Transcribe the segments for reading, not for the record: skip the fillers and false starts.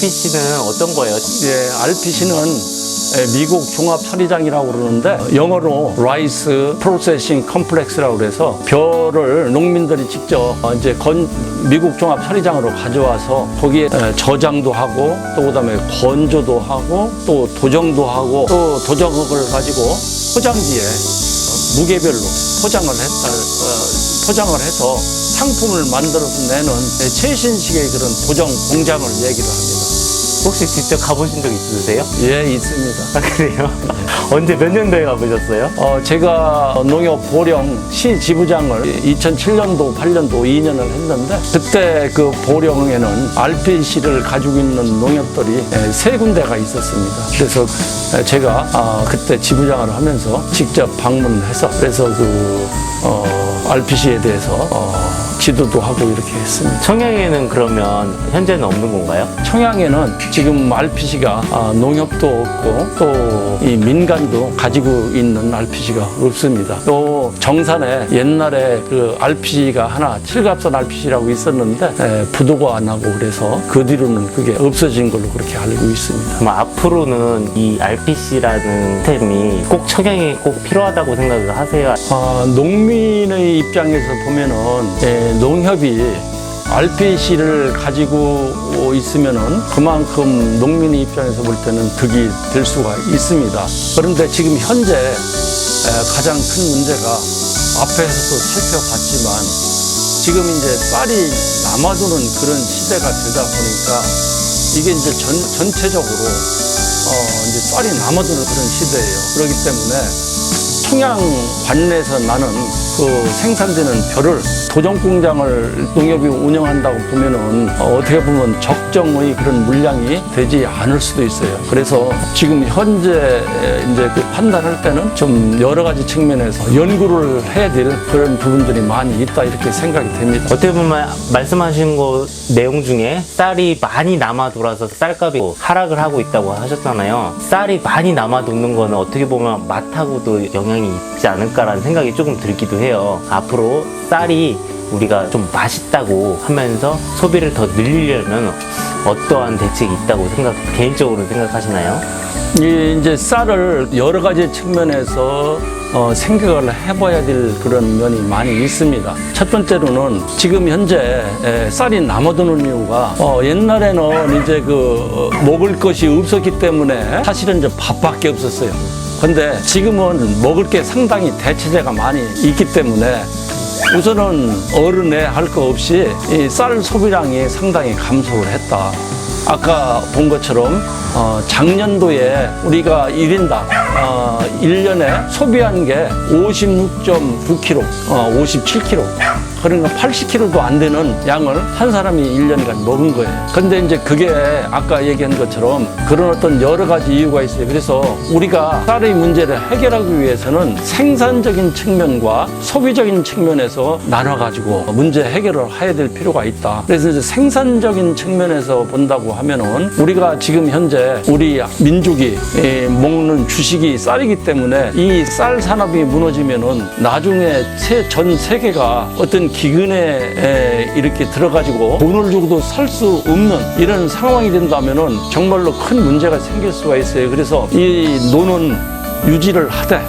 RPC는 어떤 거예요? 예, RPC는 미국 종합처리장이라고 그러는데 영어로 Rice Processing Complex라고 그래서 벼를 농민들이 직접 이제 미국 종합처리장으로 가져와서 거기에 저장도 하고 또 그다음에 건조도 하고 또 도정도 하고 또 도정을 가지고 포장지에 무게별로 포장을 해서 상품을 만들어서 내는 최신식의 그런 도정 공장을 얘기를 합니다. 혹시 직접 가보신 적 있으세요? 예, 있습니다. 아, 그래요? 언제 몇 년도에 가보셨어요? 제가 농협 보령 시 지부장을 2007년도, 8년도 2년을 했는데 그때 그 보령에는 RPC를 가지고 있는 농협들이 3군데가 있었습니다. 그래서 제가 그때 지부장을 하면서 직접 방문해서 그래서 RPC에 대해서 지도도 하고 이렇게 했습니다. 청양에는 그러면 현재는 없는 건가요? 청양에는 지금 RPC가 농협도 없고 또 이 민간도 가지고 있는 RPC가 없습니다. 또 정산에 옛날에 그 RPC가 하나 칠갑산 RPC라고 있었는데 부도가 안 나고 그래서 그 뒤로는 그게 없어진 걸로 그렇게 알고 있습니다. 그럼 앞으로는 이 RPC라는 시스템이 꼭 청양에 꼭 필요하다고 생각을 하세요? 농민의 입장에서 보면은 농협이 RPC를 가지고 있으면은 그만큼 농민의 입장에서 볼 때는 득이 될 수가 있습니다. 그런데 지금 현재 가장 큰 문제가 앞에서도 살펴봤지만 지금 이제 쌀이 남아도는 그런 시대가 되다 보니까 이게 이제 전체적으로 이제 쌀이 남아도는 그런 시대예요. 그렇기 때문에 청양 관내에서 나는 그 생산되는 벼를 도정 공장을 농협이 운영한다고 보면은 어떻게 보면 적정의 그런 물량이 되지 않을 수도 있어요. 그래서 지금 현재 이제 그 판단할 때는 좀 여러 가지 측면에서 연구를 해야 될 그런 부분들이 많이 있다 이렇게 생각이 됩니다. 어떻게 보면 말씀하신 거 내용 중에 쌀이 많이 남아 돌아서 쌀값이 하락을 하고 있다고 하셨잖아요. 쌀이 많이 남아 도는 거는 어떻게 보면 맛하고도 영향이 있지 않을까라는 생각이 조금 들기도 해요. 앞으로 쌀이 우리가 좀 맛있다고 하면서 소비를 더 늘리려면 어떠한 대책이 있다고 개인적으로 생각하시나요? 이제 쌀을 여러 가지 측면에서 생각을 해봐야 될 그런 면이 많이 있습니다. 첫 번째로는 지금 현재 쌀이 남아도는 이유가 옛날에는 이제 먹을 것이 없었기 때문에 사실은 이제 밥밖에 없었어요. 근데 지금은 먹을 게 상당히 대체재가 많이 있기 때문에 우선은 어른에 할 거 없이 이 쌀 소비량이 상당히 감소를 했다. 아까 본 것처럼 작년도에 우리가 1인당 1년에 소비한 게 56.9kg, 57kg. 그러니까 80kg도 안 되는 양을 한 사람이 1년간 먹은 거예요. 근데 이제 그게 아까 얘기한 것처럼 그런 어떤 여러 가지 이유가 있어요. 그래서 우리가 쌀의 문제를 해결하기 위해서는 생산적인 측면과 소비적인 측면에서 나눠가지고 문제 해결을 해야 될 필요가 있다. 그래서 이제 생산적인 측면에서 본다고 하면은 우리가 지금 현재 우리 민족이 먹는 주식이 쌀이기 때문에 이 쌀 산업이 무너지면은 나중에 전 세계가 어떤 기근에 이렇게 들어가지고 돈을 주고도 살 수 없는 이런 상황이 된다면은 정말로 큰 문제가 생길 수가 있어요. 그래서 이 노는 유지를 하되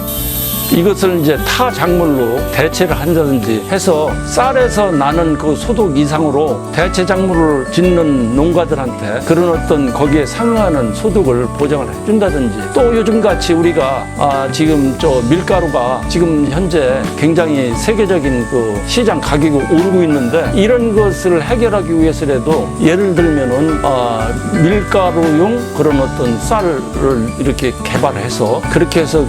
이것을 이제 타 작물로 대체를 한다든지 해서 쌀에서 나는 그 소득 이상으로 대체 작물을 짓는 농가들한테 그런 어떤 거기에 상응하는 소득을 보장을 해준다든지 또 요즘같이 우리가 지금 밀가루가 지금 현재 굉장히 세계적인 그 시장 가격이 오르고 있는데 이런 것을 해결하기 위해서라도 예를 들면은 밀가루용 그런 어떤 쌀을 이렇게 개발해서 그렇게 해서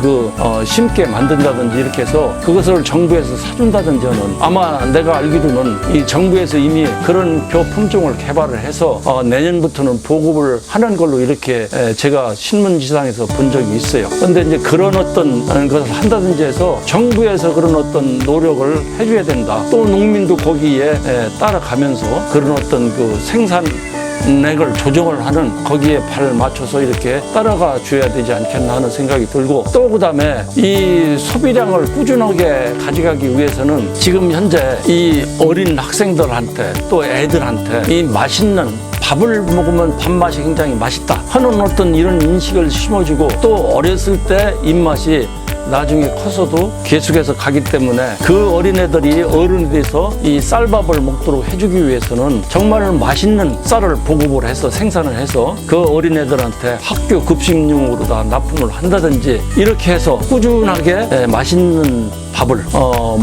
심게 만든다든지 이렇게 해서 그것을 정부에서 사준다든지 하는 아마 내가 알기로는 이 정부에서 이미 그런 벼 품종을 개발을 해서 내년부터는 보급을 하는 걸로 이렇게 제가 신문지상에서 본 적이 있어요. 그런데 이제 그런 어떤 것을 한다든지 해서 정부에서 그런 어떤 노력을 해줘야 된다. 또 농민도 거기에 따라가면서 그런 어떤 그 생산액을 조정을 하는 거기에 발을 맞춰서 이렇게 따라가 줘야 되지 않겠나 하는 생각이 들고 또 그다음에 이 소비량을 꾸준하게 가져가기 위해서는 지금 현재 이 어린 학생들한테 또 애들한테 이 맛있는 밥을 먹으면 밥맛이 굉장히 맛있다 하는 어떤 이런 인식을 심어주고, 또 어렸을 때 입맛이 나중에 커서도 계속해서 가기 때문에 그 어린애들이 어른이 돼서 이 쌀밥을 먹도록 해주기 위해서는 정말 맛있는 쌀을 보급을 해서 생산을 해서 그 어린애들한테 학교 급식용으로 다 납품을 한다든지, 이렇게 해서 꾸준하게 맛있는 밥을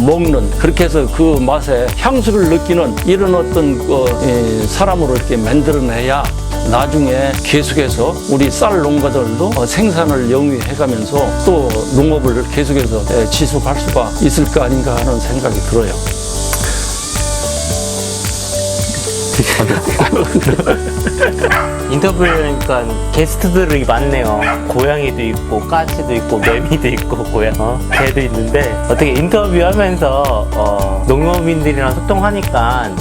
먹는, 그렇게 해서 그 맛의 향수를 느끼는 이런 어떤 사람으로 이렇게 만들어내야 나중에 계속해서 우리 쌀 농가들도 생산을 영위해가면서 또 농업을 계속해서 지속할 수가 있을 거 아닌가 하는 생각이 들어요. 인터뷰하니까 게스트들이 많네요. 고양이도 있고 까치도 있고 매미도 있고 개도 있는데, 어떻게 인터뷰하면서 농업인들이랑 소통하니까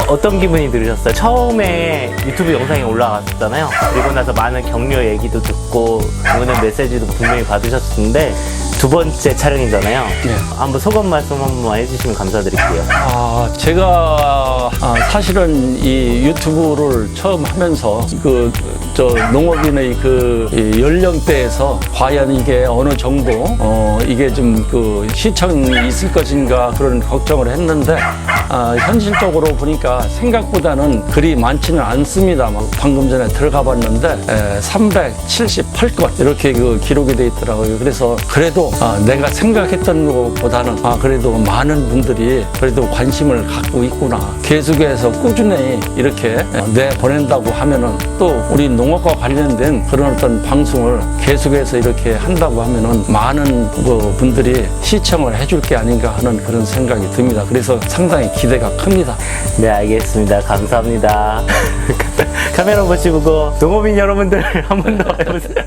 어떤 기분이 들으셨어요? 처음에 유튜브 영상이 올라갔었잖아요. 그리고 나서 많은 격려 얘기도 듣고 응원의 메시지도 분명히 받으셨는데, 두 번째 촬영이잖아요. 네. 한번 소감 말씀 한 번만 해주시면 감사드릴게요. 제가 사실은 이 유튜브를 처음 하면서 농업인의 이 연령대에서 과연 이게 어느 정도 이게 좀 시청이 있을 것인가 그런 걱정을 했는데, 현실적으로 보니까 생각보다는 그리 많지는 않습니다. 방금 전에 들어가 봤는데 378건 이렇게 기록이 돼 있더라고요. 그래서 그래도 내가 생각했던 것보다는 그래도 많은 분들이 그래도 관심을 갖고 있구나, 계속해서 꾸준히 이렇게 내보낸다고 하면은, 또 우리 농업과 관련된 그런 어떤 방송을 계속해서 이렇게 한다고 하면은 많은 분들이 시청을 해줄 게 아닌가 하는 그런 생각이 듭니다. 그래서 상당히 기대가 큽니다. 네, 알겠습니다. 감사합니다. 카메라 보시고 농업인 여러분들 한 번 더 해보세요.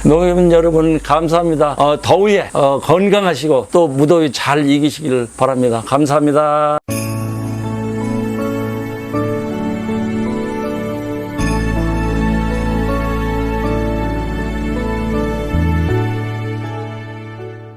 농업인 여러분 감사합니다. 더위에 건강하시고 또 무더위 잘 이기시길 바랍니다. 감사합니다.